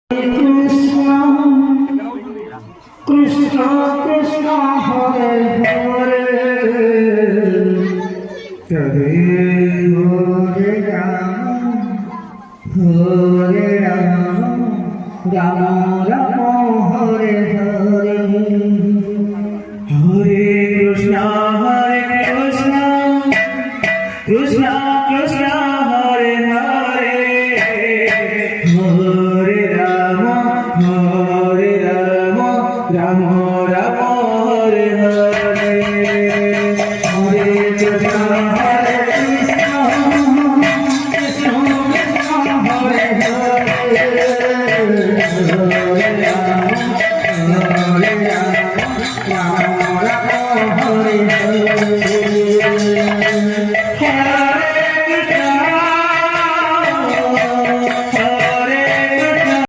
Krishna Krishna Krishna Hare Hare Hare Hare Rama Rama Rama Hare Hare Hare Krishna Krishna Krishna Hare Hare Hare Rama Rama Rama Hare Hare Hare Krishna Krishna Hare Hare Hare Rama